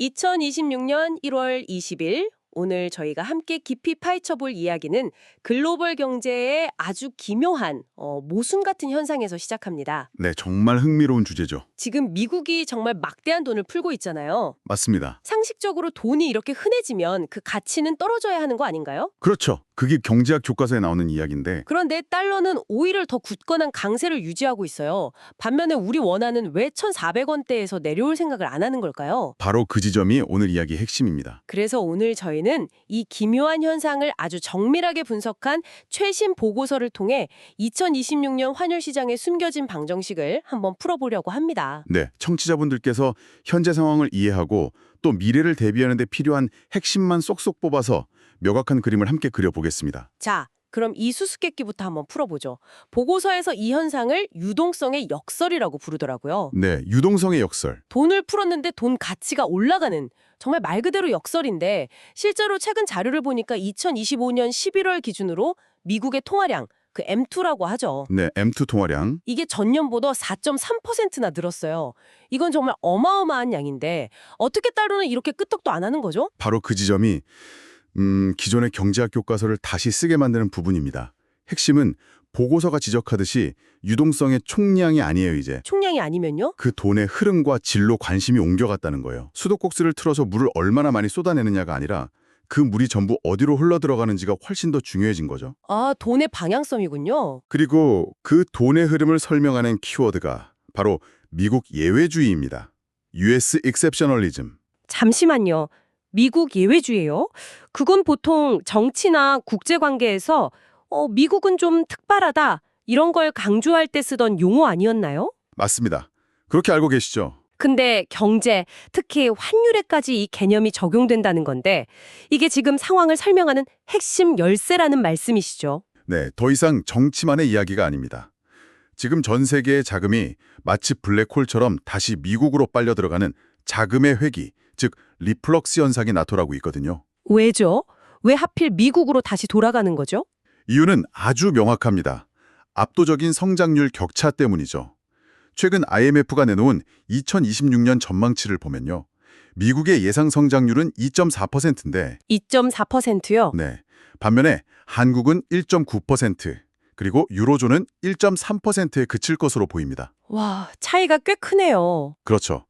2026년 1월 20일 오늘 저희가 함께 깊이 파헤쳐 볼 이야기는 글로벌 경제의 아주 기묘한 모순 같은 현상에서 시작합니다. 네, 정말 흥미로운 주제죠. 지금 미국이 정말 막대한 돈을 풀고 있잖아요. 맞습니다. 상식적으로 돈이 이렇게 흔해지면 그 가치는 떨어져야 하는 거 아닌가요? 그렇죠. 그게 경제학 교과서에 나오는 이야기인데 그런데 달러는 오히려 더 굳건한 강세를 유지하고 있어요. 반면에 우리 원화는 왜 1,400원대에서 내려올 생각을 안 하는 걸까요? 바로 그 지점이 오늘 이야기의 핵심입니다. 그래서 오늘 저희는 이 기묘한 현상을 아주 정밀하게 분석한 최신 보고서를 통해 2026년 환율 시장의 숨겨진 방정식을 한번 풀어보려고 합니다. 네, 청취자분들께서 현재 상황을 이해하고 또 미래를 대비하는 데 필요한 핵심만 쏙쏙 뽑아서 명확한 그림을 함께 그려보겠습니다. 자, 그럼 이 수수께끼부터 한번 풀어보죠. 보고서에서 이 현상을 유동성의 역설이라고 부르더라고요. 네, 유동성의 역설. 돈을 풀었는데 돈 가치가 올라가는 정말 말 그대로 역설인데 실제로 최근 자료를 보니까 2025년 11월 기준으로 미국의 통화량, 그 M2라고 하죠. 네, M2 통화량. 이게 전년보다 4.3%나 늘었어요. 이건 정말 어마어마한 양인데 어떻게 따로는 이렇게 끄떡도 안 하는 거죠? 바로 그 지점이 기존의 경제학 교과서를 다시 쓰게 만드는 부분입니다. 핵심은 보고서가 지적하듯이 유동성의 총량이 아니에요, 이제. 총량이 아니면요? 그 돈의 흐름과 질로 관심이 옮겨갔다는 거예요. 수도꼭지를 틀어서 물을 얼마나 많이 쏟아내느냐가 아니라 그 물이 전부 어디로 흘러들어가는지가 훨씬 더 중요해진 거죠. 아, 돈의 방향성이군요. 그리고 그 돈의 흐름을 설명하는 키워드가 바로 미국 예외주의입니다. US exceptionalism. 잠시만요. 미국 예외주의예요? 그건 보통 정치나 국제관계에서 미국은 좀 특별하다 이런 걸 강조할 때 쓰던 용어 아니었나요? 맞습니다. 그렇게 알고 계시죠? 근데 경제, 특히 환율에까지 이 개념이 적용된다는 건데 이게 지금 상황을 설명하는 핵심 열쇠라는 말씀이시죠? 네, 더 이상 정치만의 이야기가 아닙니다. 지금 전 세계의 자금이 마치 블랙홀처럼 다시 미국으로 빨려 들어가는 자금의 회귀, 즉 리플럭스 현상이 나타나고 있거든요. 왜죠? 왜 하필 미국으로 다시 돌아가는 거죠? 이유는 아주 명확합니다. 압도적인 성장률 격차 때문이죠. 최근 IMF가 내놓은 2026년 전망치를 보면요. 미국의 예상 성장률은 2.4%인데 2.4%요? 네, 반면에 한국은 1.9%, 그리고 유로존은 1.3%에 그칠 것으로 보입니다. 와, 차이가 꽤 크네요. 그렇죠.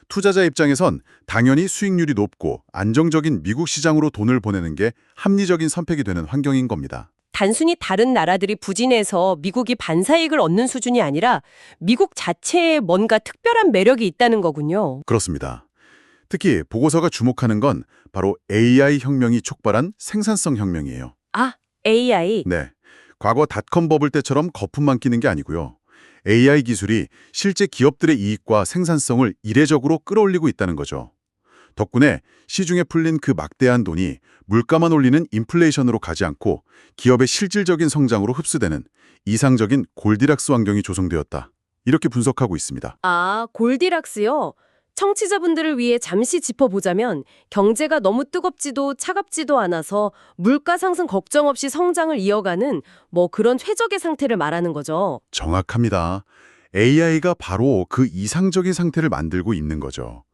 투자자 입장에선 당연히 수익률이 높고 안정적인 미국 시장으로 돈을 보내는 게 합리적인 선택이 되는 환경인 겁니다. 단순히 다른 나라들이 부진해서 미국이 반사이익을 얻는 수준이 아니라 미국 자체에 뭔가 특별한 매력이 있다는 거군요. 그렇습니다. 특히 보고서가 주목하는 건 바로 AI 혁명이 촉발한 생산성 혁명이에요. 아, AI. 네, 과거 닷컴 버블 때처럼 거품만 끼는 게 아니고요. AI 기술이 실제 기업들의 이익과 생산성을 이례적으로 끌어올리고 있다는 거죠. 덕분에 시중에 풀린 그 막대한 돈이 물가만 올리는 인플레이션으로 가지 않고 기업의 실질적인 성장으로 흡수되는 이상적인 골디락스 환경이 조성되었다. 이렇게 분석하고 있습니다. 아, 골디락스요? 청취자분들을 위해 잠시 짚어보자면 경제가 너무 뜨겁지도 차갑지도 않아서 물가 상승 걱정 없이 성장을 이어가는 그런 최적의 상태를 말하는 거죠. 정확합니다. AI가 바로 그 이상적인 상태를 만들고 있는 거죠.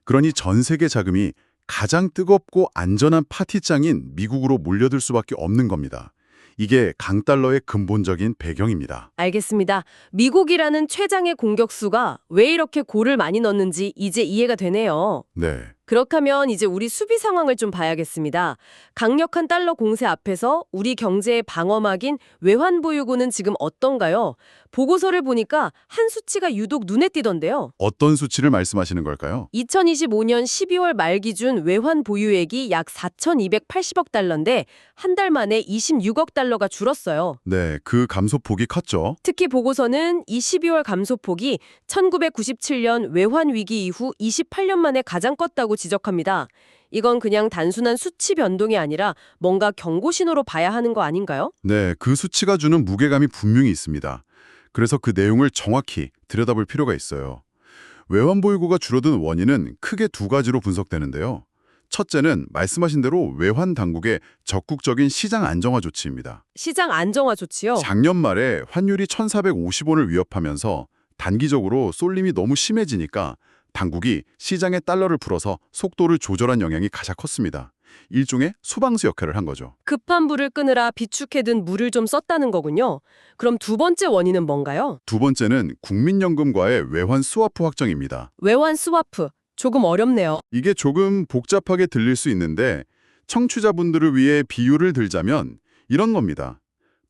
그러니 전 세계 자금이 가장 뜨겁고 안전한 파티장인 미국으로 몰려들 수밖에 없는 겁니다. 이게 강달러의 근본적인 배경입니다. 알겠습니다. 미국이라는 최장의 공격수가 왜 이렇게 골을 많이 넣는지 이제 이해가 되네요. 네. 그렇다면 이제 우리 수비 상황을 좀 봐야겠습니다. 강력한 달러 공세 앞에서 우리 경제의 방어막인 외환보유고는 지금 어떤가요? 보고서를 보니까 한 수치가 유독 눈에 띄던데요. 어떤 수치를 말씀하시는 걸까요? 2025년 12월 말 기준 외환 보유액이 약 4,280억 달러인데 한 달 만에 26억 달러가 줄었어요. 네, 그 감소폭이 컸죠. 특히 보고서는 이 12월 감소폭이 1997년 외환 위기 이후 28년 만에 가장 컸다고 지적합니다. 이건 그냥 단순한 수치 변동이 아니라 뭔가 경고 신호로 봐야 하는 거 아닌가요? 네, 그 수치가 주는 무게감이 분명히 있습니다. 그래서 그 내용을 정확히 들여다볼 필요가 있어요. 외환보유고가 줄어든 원인은 크게 두 가지로 분석되는데요. 첫째는 말씀하신 대로 외환 당국의 적극적인 시장 안정화 조치입니다. 시장 안정화 조치요? 작년 말에 환율이 1,450원을 위협하면서 단기적으로 쏠림이 너무 심해지니까 당국이 시장에 달러를 풀어서 속도를 조절한 영향이 가장 컸습니다. 일종의 소방수 역할을 한 거죠. 급한 불을 끄느라 비축해둔 물을 좀 썼다는 거군요. 그럼 두 번째 원인은 뭔가요? 두 번째는 국민연금과의 외환 스와프 확정입니다. 외환 스와프. 조금 어렵네요. 이게 조금 복잡하게 들릴 수 있는데 청취자분들을 위해 비유를 들자면 이런 겁니다.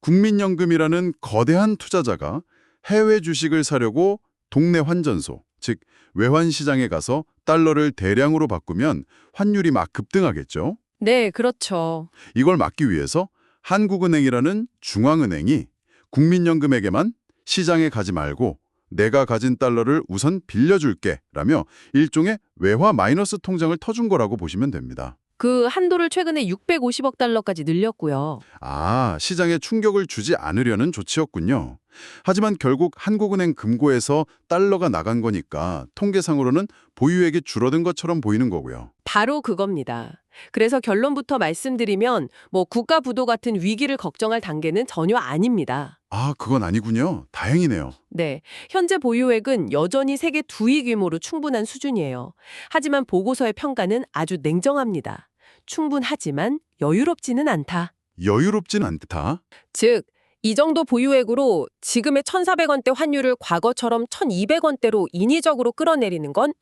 국민연금이라는 거대한 투자자가 해외 주식을 사려고 동네 환전소, 즉 외환시장에 가서 달러를 대량으로 바꾸면 환율이 막 급등하겠죠. 네, 그렇죠. 이걸 막기 위해서 한국은행이라는 중앙은행이 국민연금에게만 시장에 가지 말고 내가 가진 달러를 우선 빌려줄게 라며 일종의 외화 마이너스 통장을 터준 거라고 보시면 됩니다. 그 한도를 최근에 650억 달러까지 늘렸고요. 아, 시장에 충격을 주지 않으려는 조치였군요. 하지만 결국 한국은행 금고에서 달러가 나간 거니까 통계상으로는 보유액이 줄어든 것처럼 보이는 거고요. 바로 그겁니다. 그래서 결론부터 말씀드리면 국가 부도 같은 위기를 걱정할 단계는 전혀 아닙니다. 아, 그건 아니군요. 다행이네요. 네, 현재 보유액은 여전히 세계 2위 규모로 충분한 수준이에요. 하지만 보고서의 평가는 아주 냉정합니다. 충분하지만 여유롭지는 않다. 여유롭진 않다. 즉, 이 정도 보유액으로 지금의 1,400원대 환율을 과거처럼 1,200원대로 인위적으로 끌어내리는 건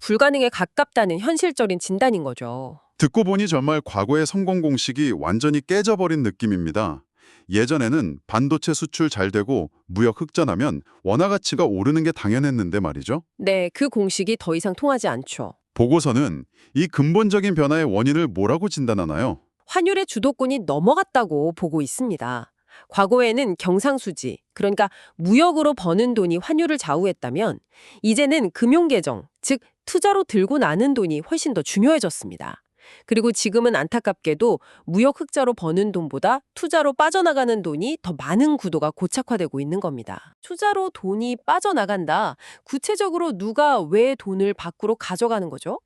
불가능에 가깝다는 현실적인 진단인 거죠. 듣고 보니 정말 과거의 성공 공식이 완전히 깨져버린 느낌입니다. 예전에는 반도체 수출 잘 되고 무역 흑전하면 원화 가치가 오르는 게 당연했는데 말이죠. 네, 그 공식이 더 이상 통하지 않죠. 보고서는 이 근본적인 변화의 원인을 뭐라고 진단하나요? 환율의 주도권이 넘어갔다고 보고 있습니다. 과거에는 경상수지, 그러니까 무역으로 버는 돈이 환율을 좌우했다면 이제는 금융계정, 즉 투자로 들고 나는 돈이 훨씬 더 중요해졌습니다. 그리고 지금은 안타깝게도 무역 흑자로 버는 돈보다 투자로 빠져나가는 돈이 더 많은 구도가 고착화되고 있는 겁니다. 투자로 돈이 빠져나간다. 구체적으로 누가 왜 돈을 밖으로 가져가는 거죠?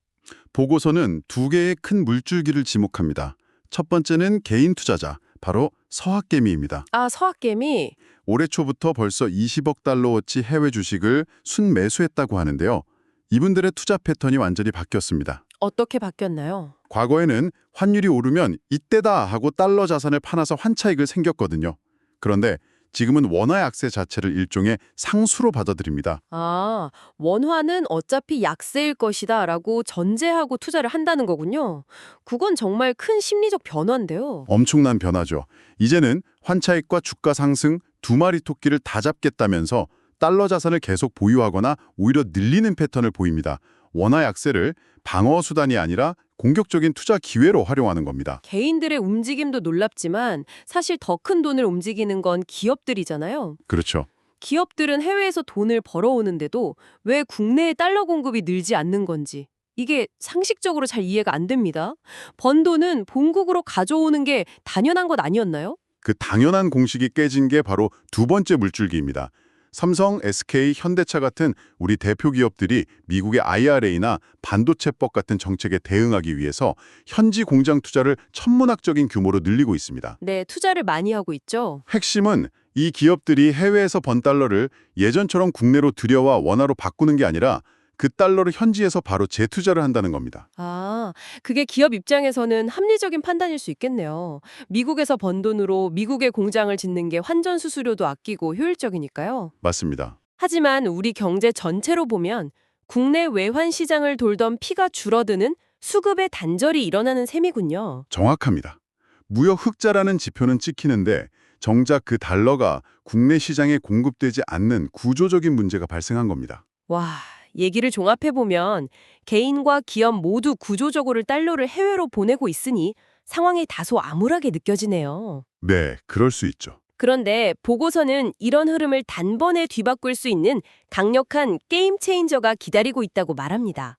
보고서는 두 개의 큰 물줄기를 지목합니다. 첫 번째는 개인 투자자, 바로 서학개미입니다. 아, 서학개미. 올해 초부터 벌써 20억 달러어치 해외 주식을 순매수했다고 하는데요. 이분들의 투자 패턴이 완전히 바뀌었습니다. 어떻게 바뀌었나요? 과거에는 환율이 오르면 이때다 하고 달러 자산을 파놔서 환차익을 생겼거든요. 그런데 지금은 원화 약세 자체를 일종의 상수로 받아들입니다. 아, 원화는 어차피 약세일 것이다 라고 전제하고 투자를 한다는 거군요. 그건 정말 큰 심리적 변화인데요. 엄청난 변화죠. 이제는 환차익과 주가 상승 두 마리 토끼를 다 잡겠다면서 달러 자산을 계속 보유하거나 오히려 늘리는 패턴을 보입니다. 원화 약세를 방어 수단이 아니라 공격적인 투자 기회로 활용하는 겁니다. 개인들의 움직임도 놀랍지만 사실 더 큰 돈을 움직이는 건 기업들이잖아요. 그렇죠. 기업들은 해외에서 돈을 벌어오는데도 왜 국내에 달러 공급이 늘지 않는 건지 이게 상식적으로 잘 이해가 안 됩니다. 번 돈은 본국으로 가져오는 게 당연한 것 아니었나요? 그 당연한 공식이 깨진 게 바로 두 번째 물줄기입니다. 삼성, SK, 현대차 같은 우리 대표 기업들이 미국의 IRA나 반도체법 같은 정책에 대응하기 위해서 현지 공장 투자를 천문학적인 규모로 늘리고 있습니다. 네, 투자를 많이 하고 있죠. 핵심은 이 기업들이 해외에서 번 달러를 예전처럼 국내로 들여와 원화로 바꾸는 게 아니라 그 달러를 현지에서 바로 재투자를 한다는 겁니다. 아, 그게 기업 입장에서는 합리적인 판단일 수 있겠네요. 미국에서 번 돈으로 미국의 공장을 짓는 게 환전 수수료도 아끼고 효율적이니까요. 맞습니다. 하지만 우리 경제 전체로 보면 국내 외환 시장을 돌던 피가 줄어드는 수급의 단절이 일어나는 셈이군요. 정확합니다. 무역 흑자라는 지표는 찍히는데 정작 그 달러가 국내 시장에 공급되지 않는 구조적인 문제가 발생한 겁니다. 와, 얘기를 종합해보면 개인과 기업 모두 구조적으로 달러를 해외로 보내고 있으니 상황이 다소 암울하게 느껴지네요. 네, 그럴 수 있죠. 그런데 보고서는 이런 흐름을 단번에 뒤바꿀 수 있는 강력한 게임 체인저가 기다리고 있다고 말합니다.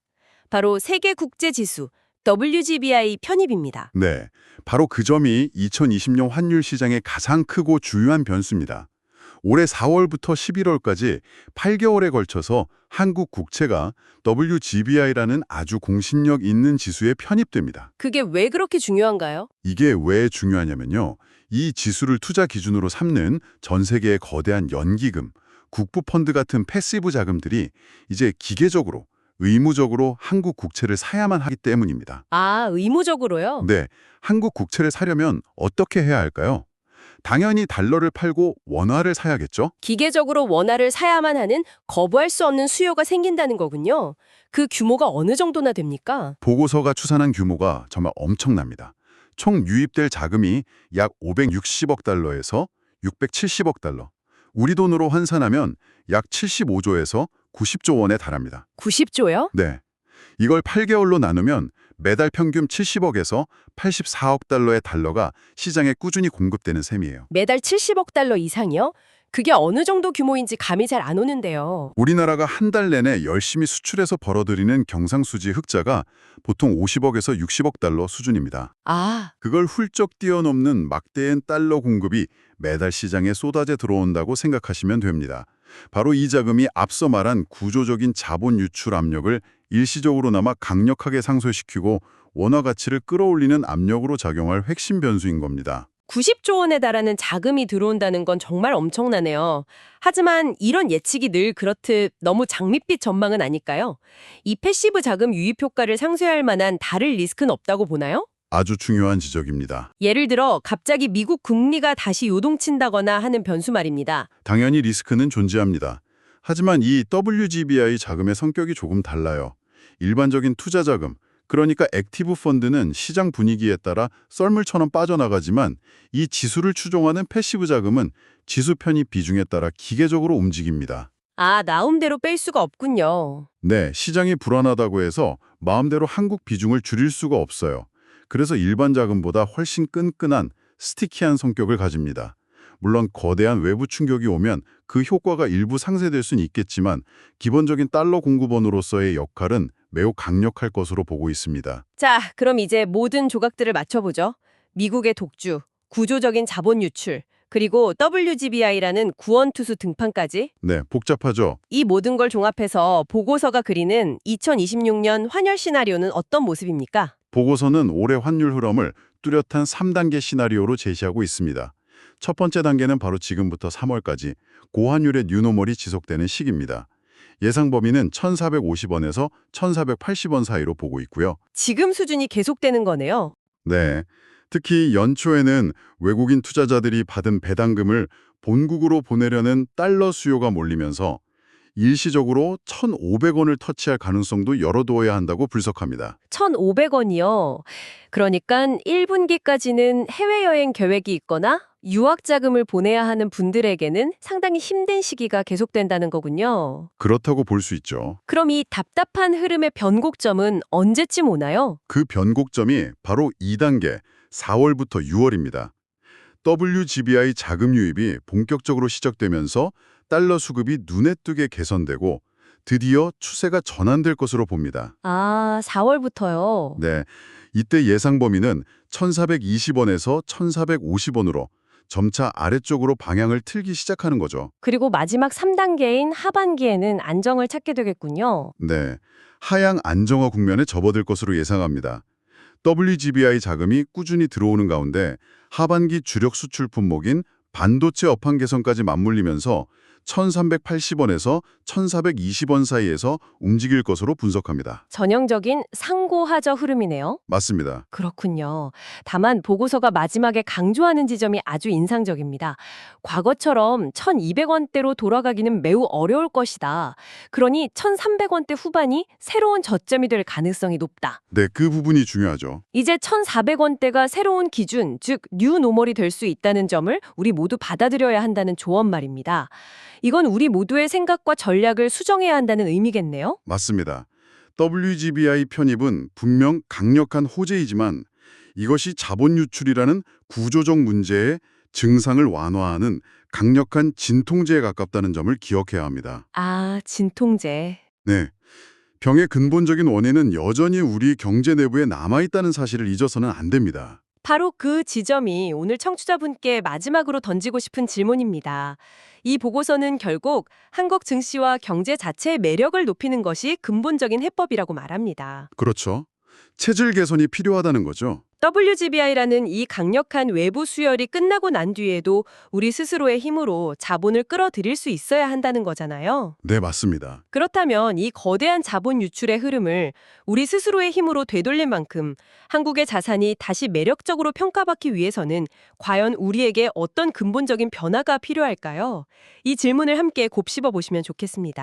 바로 세계국제지수 WGBI 편입입니다. 네, 바로 그 점이 2020년 환율 시장의 가장 크고 중요한 변수입니다. 올해 4월부터 11월까지 8개월에 걸쳐서 한국 국채가 WGBI라는 아주 공신력 있는 지수에 편입됩니다. 그게 왜 그렇게 중요한가요? 이게 왜 중요하냐면요. 이 지수를 투자 기준으로 삼는 전 세계의 거대한 연기금, 국부펀드 같은 패시브 자금들이 이제 기계적으로 의무적으로 한국 국채를 사야만 하기 때문입니다. 아, 의무적으로요? 네, 한국 국채를 사려면 어떻게 해야 할까요? 당연히 달러를 팔고 원화를 사야겠죠? 기계적으로 원화를 사야만 하는 거부할 수 없는 수요가 생긴다는 거군요. 그 규모가 어느 정도나 됩니까? 보고서가 추산한 규모가 정말 엄청납니다. 총 유입될 자금이 약 560억 달러에서 670억 달러. 우리 돈으로 환산하면 약 75조에서 90조 원에 달합니다. 90조요? 네. 이걸 8개월로 나누면 매달 평균 70억에서 84억 달러의 달러가 시장에 꾸준히 공급되는 셈이에요. 매달 70억 달러 이상이요? 그게 어느 정도 규모인지 감이 잘 안 오는데요. 우리나라가 한 달 내내 열심히 수출해서 벌어들이는 경상수지 흑자가 보통 50억에서 60억 달러 수준입니다. 아, 그걸 훌쩍 뛰어넘는 막대한 달러 공급이 매달 시장에 쏟아져 들어온다고 생각하시면 됩니다. 바로 이 자금이 앞서 말한 구조적인 자본 유출 압력을 일시적으로나마 강력하게 상쇄시키고 원화 가치를 끌어올리는 압력으로 작용할 핵심 변수인 겁니다. 90조 원에 달하는 자금이 들어온다는 건 정말 엄청나네요. 하지만 이런 예측이 늘 그렇듯 너무 장밋빛 전망은 아닐까요? 이 패시브 자금 유입 효과를 상쇄할 만한 다른 리스크는 없다고 보나요? 아주 중요한 지적입니다. 예를 들어 갑자기 미국 금리가 다시 요동친다거나 하는 변수 말입니다. 당연히 리스크는 존재합니다. 하지만 이 WGBI 자금의 성격이 조금 달라요. 일반적인 투자 자금, 그러니까 액티브 펀드는 시장 분위기에 따라 썰물처럼 빠져나가지만 이 지수를 추종하는 패시브 자금은 지수 편입 비중에 따라 기계적으로 움직입니다. 아, 나움대로 뺄 수가 없군요. 네, 시장이 불안하다고 해서 마음대로 한국 비중을 줄일 수가 없어요. 그래서 일반 자금보다 훨씬 끈끈한 스티키한 성격을 가집니다. 물론 거대한 외부 충격이 오면 그 효과가 일부 상쇄될 수는 있겠지만 기본적인 달러 공급원으로서의 역할은 매우 강력할 것으로 보고 있습니다. 자, 그럼 이제 모든 조각들을 맞춰보죠. 미국의 독주, 구조적인 자본 유출, 그리고 WGBI라는 구원투수 등판까지. 네, 복잡하죠? 이 모든 걸 종합해서 보고서가 그리는 2026년 환율 시나리오는 어떤 모습입니까? 보고서는 올해 환율 흐름을 뚜렷한 3단계 시나리오로 제시하고 있습니다. 첫 번째 단계는 바로 지금부터 3월까지 고환율의 뉴노멀이 지속되는 시기입니다. 예상 범위는 1,450원에서 1,480원 사이로 보고 있고요. 지금 수준이 계속되는 거네요. 네, 특히 연초에는 외국인 투자자들이 받은 배당금을 본국으로 보내려는 달러 수요가 몰리면서 일시적으로 1,500원을 터치할 가능성도 열어두어야 한다고 분석합니다. 1,500원이요. 그러니까 1분기까지는 해외여행 계획이 있거나 유학 자금을 보내야 하는 분들에게는 상당히 힘든 시기가 계속된다는 거군요. 그렇다고 볼 수 있죠. 그럼 이 답답한 흐름의 변곡점은 언제쯤 오나요? 그 변곡점이 바로 2단계 4월부터 6월입니다. WGBI 자금 유입이 본격적으로 시작되면서 달러 수급이 눈에 띄게 개선되고 드디어 추세가 전환될 것으로 봅니다. 아, 4월부터요. 네, 이때 예상 범위는 1,420원에서 1,450원으로 점차 아래쪽으로 방향을 틀기 시작하는 거죠. 그리고 마지막 3단계인 하반기에는 안정을 찾게 되겠군요. 네, 하향 안정화 국면에 접어들 것으로 예상합니다. WGBI 자금이 꾸준히 들어오는 가운데 하반기 주력 수출 품목인 반도체 업황 개선까지 맞물리면서 1,380원에서 1,420원 사이에서 움직일 것으로 분석합니다. 전형적인 상고하저 흐름이네요. 맞습니다. 그렇군요. 다만 보고서가 마지막에 강조하는 지점이 아주 인상적입니다. 과거처럼 1,200원대로 돌아가기는 매우 어려울 것이다. 그러니 1,300원대 후반이 새로운 저점이 될 가능성이 높다. 네, 그 부분이 중요하죠. 이제 1,400원대가 새로운 기준, 즉 뉴노멀이 될 수 있다는 점을 우리 모두 받아들여야 한다는 조언 말입니다. 이건 우리 모두의 생각과 전략을 수정해야 한다는 의미겠네요. 맞습니다. WGBI 편입은 분명 강력한 호재이지만 이것이 자본 유출이라는 구조적 문제의 증상을 완화하는 강력한 진통제에 가깝다는 점을 기억해야 합니다. 아, 진통제. 네. 병의 근본적인 원인은 여전히 우리 경제 내부에 남아있다는 사실을 잊어서는 안 됩니다. 바로 그 지점이 오늘 청취자분께 마지막으로 던지고 싶은 질문입니다. 이 보고서는 결국 한국 증시와 경제 자체의 매력을 높이는 것이 근본적인 해법이라고 말합니다. 그렇죠. 체질 개선이 필요하다는 거죠. WGBI라는 이 강력한 외부 수혈이 끝나고 난 뒤에도 우리 스스로의 힘으로 자본을 끌어들일 수 있어야 한다는 거잖아요. 네, 맞습니다. 그렇다면 이 거대한 자본 유출의 흐름을 우리 스스로의 힘으로 되돌릴 만큼 한국의 자산이 다시 매력적으로 평가받기 위해서는 과연 우리에게 어떤 근본적인 변화가 필요할까요? 이 질문을 함께 곱씹어 보시면 좋겠습니다.